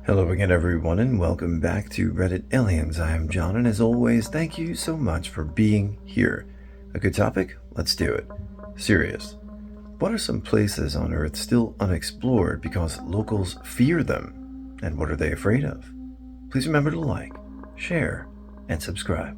Hello again everyone and welcome back to Reddit Aliens. I am John and as always, thank you so much for being here. A good topic? Let's do it. Serious. What are some places on Earth still unexplored because locals fear them? And what are they afraid of? Please remember to like, share, and subscribe.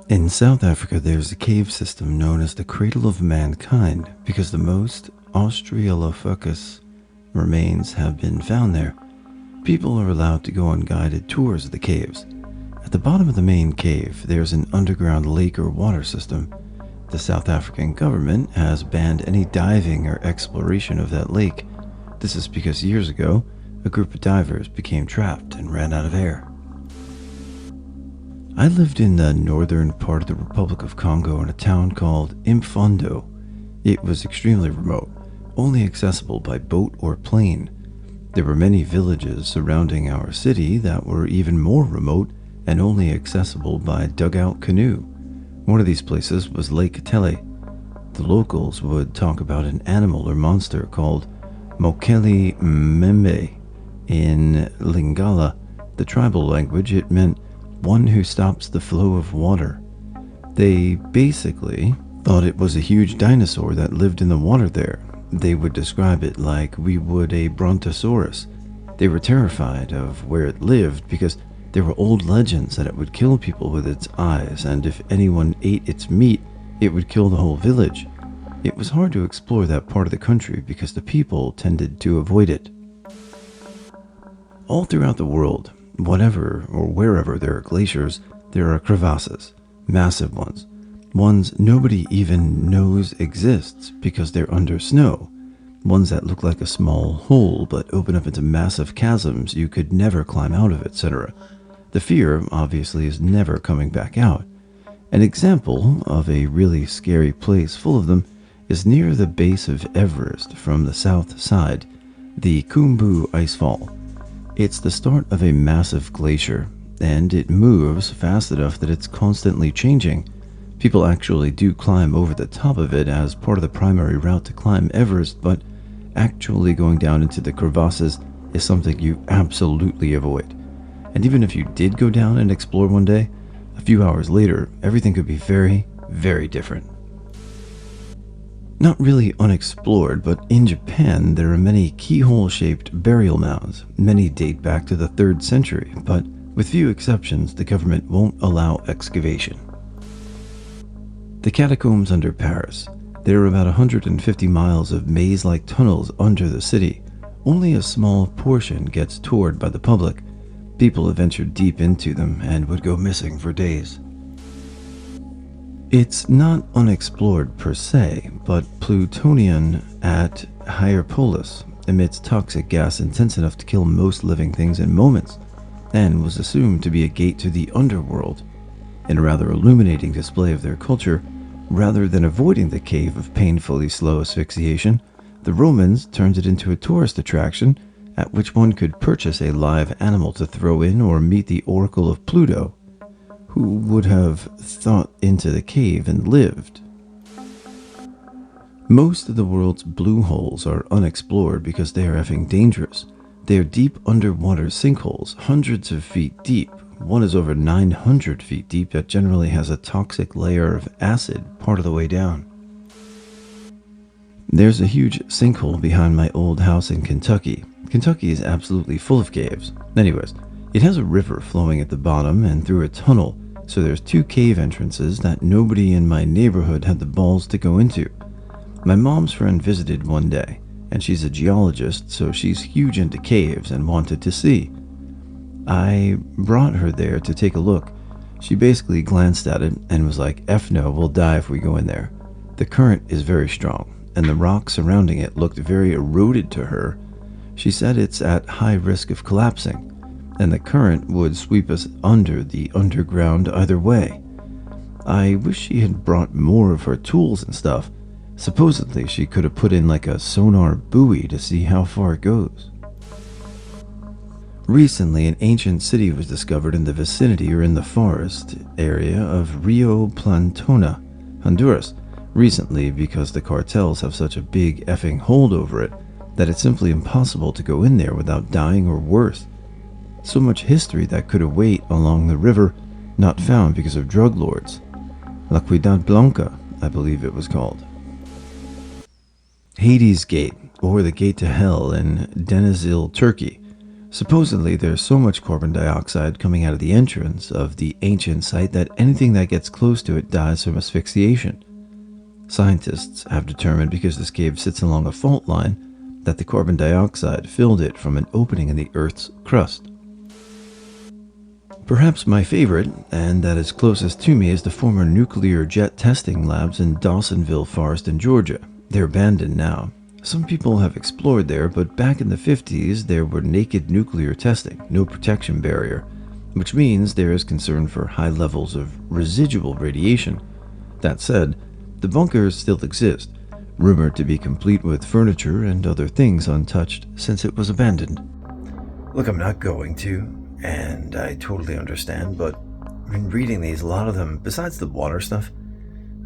In South Africa, there's a cave system known as the Cradle of Mankind because the most Australopithecus remains have been found there. People are allowed to go on guided tours of the caves. At the bottom of the main cave, there's an underground lake or water system. The South African government has banned any diving or exploration of that lake. This is because years ago, a group of divers became trapped and ran out of air. I lived in the northern part of the Republic of Congo in a town called Imfondo. It was extremely remote, only accessible by boat or plane. There were many villages surrounding our city that were even more remote and only accessible by dugout canoe. One of these places was Lake Tele. The locals would talk about an animal or monster called Mokele Membe. In Lingala, the tribal language, it meant one who stops the flow of water. They basically thought it was a huge dinosaur that lived in the water there. They would describe it like we would a brontosaurus. They were terrified of where it lived because there were old legends that it would kill people with its eyes, and if anyone ate its meat, it would kill the whole village. It was hard to explore that part of the country because the people tended to avoid it. All throughout the world, whatever or wherever there are glaciers, there are crevasses, massive ones nobody even knows exists because they're under snow, ones that look like a small hole but open up into massive chasms you could never climb out of, etc. The fear, obviously, is never coming back out. An example of a really scary place full of them is near the base of Everest from the south side, the Khumbu Icefall. It's the start of a massive glacier, and it moves fast enough that it's constantly changing. People actually do climb over the top of it as part of the primary route to climb Everest, but actually going down into the crevasses is something you absolutely avoid. And even if you did go down and explore one day, a few hours later, everything could be very, very different. Not really unexplored, but in Japan there are many keyhole-shaped burial mounds. Many date back to the 3rd century, but with few exceptions, the government won't allow excavation. The catacombs under Paris. There are about 150 miles of maze-like tunnels under the city. Only a small portion gets toured by the public. People have ventured deep into them and would go missing for days. It's not unexplored per se, but plutonian at Hierapolis emits toxic gas intense enough to kill most living things in moments, and was assumed to be a gate to the underworld. In a rather illuminating display of their culture, rather than avoiding the cave of painfully slow asphyxiation, the Romans turned it into a tourist attraction at which one could purchase a live animal to throw in or meet the Oracle of Pluto, who would have thought into the cave and lived. Most of the world's blue holes are unexplored because they are effing dangerous. They are deep underwater sinkholes, hundreds of feet deep. One is over 900 feet deep that generally has a toxic layer of acid part of the way down. There's a huge sinkhole behind my old house in Kentucky. Kentucky is absolutely full of caves. Anyways, it has a river flowing at the bottom and through a tunnel, so there's 2 cave entrances that nobody in my neighborhood had the balls to go into. My mom's friend visited one day, and she's a geologist, so she's huge into caves and wanted to see. I brought her there to take a look. She basically glanced at it and was like, "F no, we'll die if we go in there." The current is very strong, and the rock surrounding it looked very eroded to her. She said it's at high risk of collapsing, and the current would sweep us under the underground either way. I wish she had brought more of her tools and stuff. Supposedly she could have put in like a sonar buoy to see how far it goes. Recently, an ancient city was discovered in the vicinity or in the forest area of Rio Plantona, Honduras. Recently, because the cartels have such a big effing hold over it, that it's simply impossible to go in there without dying or worse. So much history that could await along the river, not found because of drug lords. La Ciudad Blanca, I believe it was called. Hades Gate, or the Gate to Hell in Denizli, Turkey. Supposedly, there's so much carbon dioxide coming out of the entrance of the ancient site that anything that gets close to it dies from asphyxiation. Scientists have determined, because this cave sits along a fault line, that the carbon dioxide filled it from an opening in the Earth's crust. Perhaps my favorite, and that is closest to me, is the former nuclear jet testing labs in Dawsonville Forest in Georgia. They're abandoned now. Some people have explored there, but back in the 50s there were naked nuclear testing, no protection barrier, which means there is concern for high levels of residual radiation. That said, the bunkers still exist, rumored to be complete with furniture and other things untouched since it was abandoned. Look, I'm not going to, and I totally understand, but in reading these, a lot of them, besides the water stuff,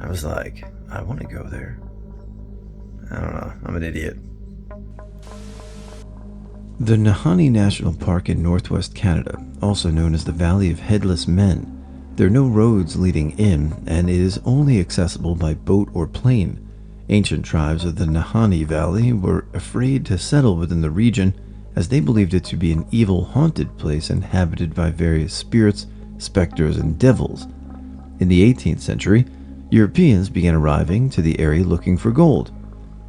I was like, I want to go there. I don't know, I'm an idiot. The Nahani National Park in northwest Canada, also known as the Valley of Headless Men. There are no roads leading in, and it is only accessible by boat or plane. Ancient tribes of the Nahani Valley were afraid to settle within the region, as they believed it to be an evil, haunted place inhabited by various spirits, specters, and devils. In the 18th century, Europeans began arriving to the area looking for gold.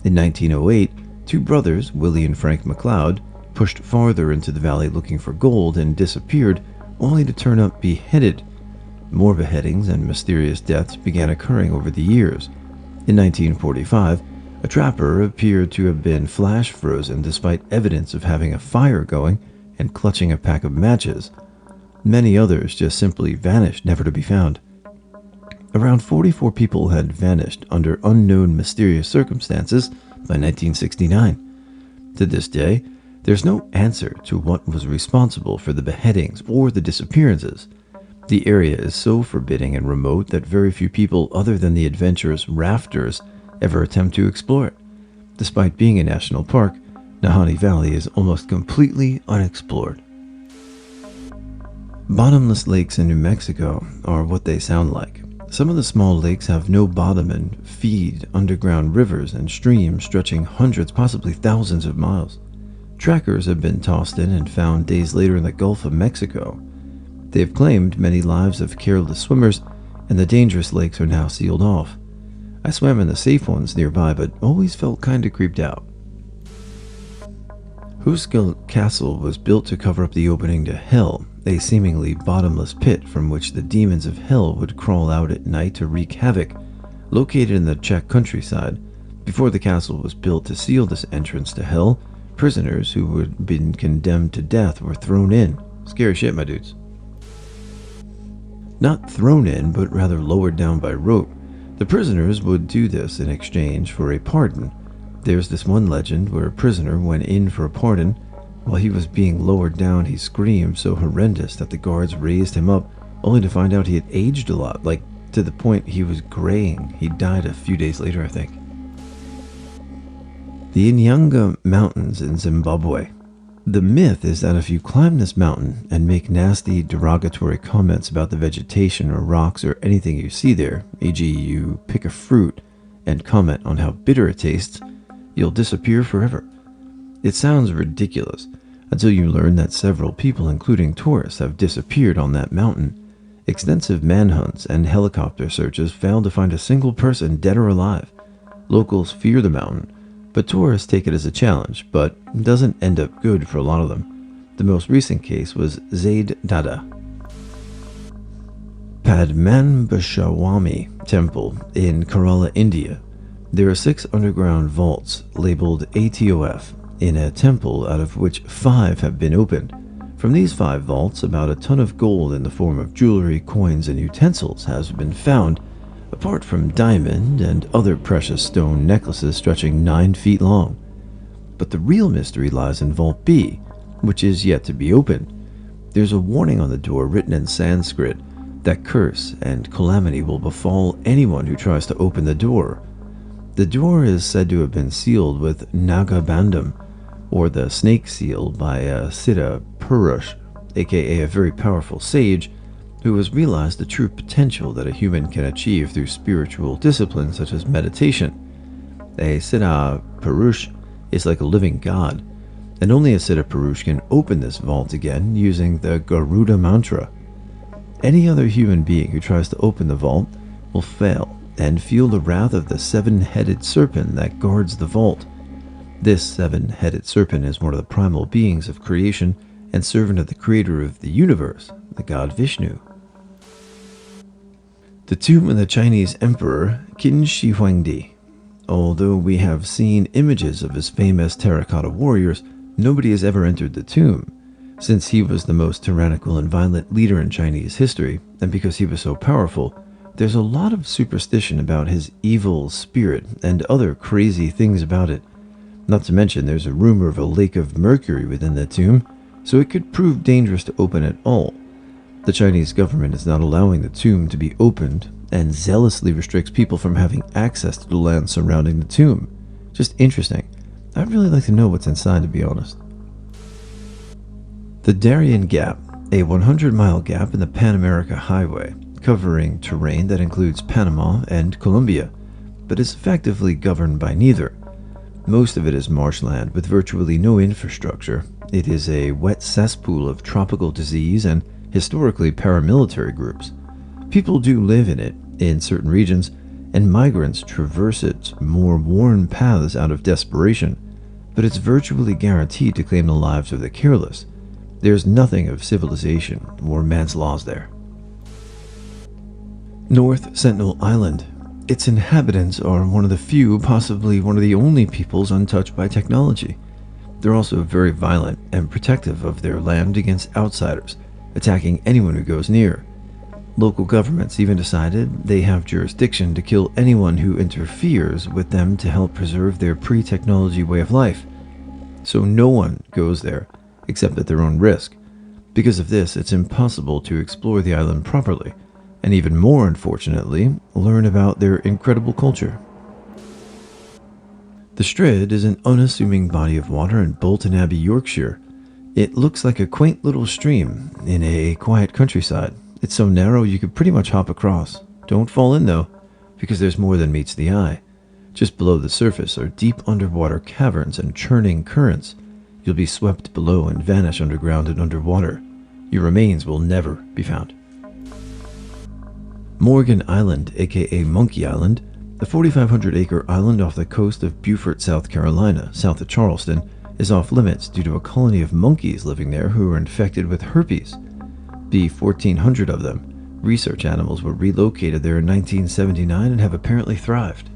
In 1908, two brothers, Willie and Frank McLeod, pushed farther into the valley looking for gold and disappeared, only to turn up beheaded. More beheadings and mysterious deaths began occurring over the years. In 1945, a trapper appeared to have been flash frozen despite evidence of having a fire going and clutching a pack of matches. Many others just simply vanished, never to be found. Around 44 people had vanished under unknown mysterious circumstances by 1969. To this day, there's no answer to what was responsible for the beheadings or the disappearances. The area is so forbidding and remote that very few people other than the adventurous rafters ever attempt to explore it. Despite being a national park, Nahani Valley is almost completely unexplored. Bottomless lakes in New Mexico are what they sound like. Some of the small lakes have no bottom and feed underground rivers and streams stretching hundreds, possibly thousands of miles. Trackers have been tossed in and found days later in the Gulf of Mexico. They have claimed many lives of careless swimmers, and the dangerous lakes are now sealed off. I swam in the safe ones nearby, but always felt kinda creeped out. Huskell Castle was built to cover up the opening to Hell, a seemingly bottomless pit from which the demons of Hell would crawl out at night to wreak havoc. Located in the Czech countryside, before the castle was built to seal this entrance to Hell, prisoners who had been condemned to death were thrown in. Scary shit, my dudes. Not thrown in, but rather lowered down by rope. The prisoners would do this in exchange for a pardon. There's this one legend where a prisoner went in for a pardon. While he was being lowered down, he screamed so horrendous that the guards raised him up, only to find out he had aged a lot, like to the point he was graying. He died a few days later, I think. The Inyanga Mountains in Zimbabwe. The myth is that if you climb this mountain and make nasty, derogatory comments about the vegetation or rocks or anything you see there, e.g. you pick a fruit and comment on how bitter it tastes, you'll disappear forever. It sounds ridiculous until you learn that several people, including tourists, have disappeared on that mountain. Extensive manhunts and helicopter searches failed to find a single person, dead or alive. Locals fear the mountain, but tourists take it as a challenge, but doesn't end up good for a lot of them. The most recent case was Zaid Dada. Padmanabhaswamy Temple in Kerala, India. There are 6 underground vaults labeled ATOF in a temple, out of which 5 have been opened. From these 5 vaults, about a ton of gold in the form of jewelry, coins, and utensils has been found, apart from diamond and other precious stone necklaces stretching 9 feet long. But the real mystery lies in Vault B, which is yet to be opened. There's a warning on the door written in Sanskrit that curse and calamity will befall anyone who tries to open the door. The door is said to have been sealed with Nagabandham, or the snake seal by Siddha Purush, aka a very powerful sage who has realized the true potential that a human can achieve through spiritual disciplines such as meditation. A Siddha Purush is like a living god, and only a Siddha Purush can open this vault again using the Garuda mantra. Any other human being who tries to open the vault will fail and feel the wrath of the seven-headed serpent that guards the vault. This seven-headed serpent is one of the primal beings of creation and servant of the creator of the universe, the god Vishnu. The tomb of the Chinese emperor Qin Shi Huangdi. Although we have seen images of his famous terracotta warriors, nobody has ever entered the tomb. Since he was the most tyrannical and violent leader in Chinese history, and because he was so powerful, there's a lot of superstition about his evil spirit and other crazy things about it. Not to mention there's a rumor of a lake of mercury within the tomb, so it could prove dangerous to open at all. The Chinese government is not allowing the tomb to be opened and zealously restricts people from having access to the land surrounding the tomb. Just interesting. I'd really like to know what's inside, to be honest. The Darian Gap, a 100-mile gap in the Pan America Highway, covering terrain that includes Panama and Colombia, but is effectively governed by neither. Most of it is marshland with virtually no infrastructure. It is a wet cesspool of tropical disease and historically paramilitary groups. People do live in it in certain regions, and migrants traverse its more worn paths out of desperation, but it's virtually guaranteed to claim the lives of the careless. There's nothing of civilization or man's laws there. North Sentinel Island. Its inhabitants are one of the few, possibly one of the only peoples untouched by technology. They're also very violent and protective of their land against outsiders, attacking anyone who goes near. Local governments even decided they have jurisdiction to kill anyone who interferes with them to help preserve their pre-technology way of life. So no one goes there, except at their own risk. Because of this, it's impossible to explore the island properly, and even more unfortunately, learn about their incredible culture. The Strid is an unassuming body of water in Bolton Abbey, Yorkshire. It looks like a quaint little stream in a quiet countryside. It's so narrow you could pretty much hop across. Don't fall in though, because there's more than meets the eye. Just below the surface are deep underwater caverns and churning currents. You'll be swept below and vanish underground and underwater. Your remains will never be found. Morgan Island, aka Monkey Island, the 4,500-acre island off the coast of Beaufort, South Carolina, south of Charleston, is off limits due to a colony of monkeys living there who are infected with herpes. The 1,400 of them, research animals, were relocated there in 1979 and have apparently thrived.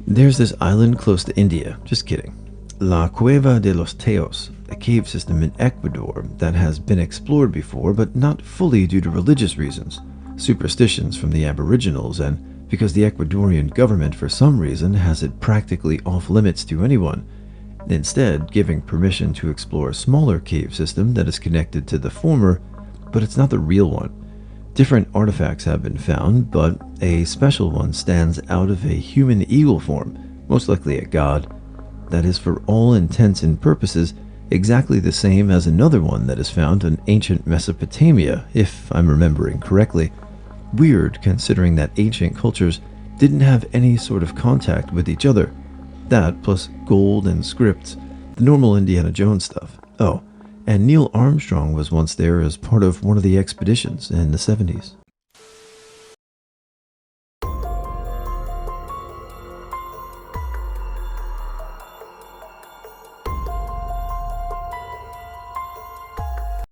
There's this island close to India, just kidding. La Cueva de los Teos, a cave system in Ecuador that has been explored before but not fully due to religious reasons, superstitions from the Aboriginals, and because the Ecuadorian government for some reason has it practically off limits to anyone, instead giving permission to explore a smaller cave system that is connected to the former, but it's not the real one. Different artifacts have been found, but a special one stands out of a human eagle form, most likely a god, that is for all intents and purposes exactly the same as another one that is found in ancient Mesopotamia, if I'm remembering correctly. Weird, considering that ancient cultures didn't have any sort of contact with each other. That, plus gold and scripts, the normal Indiana Jones stuff. Oh, and Neil Armstrong was once there as part of one of the expeditions in the 70s.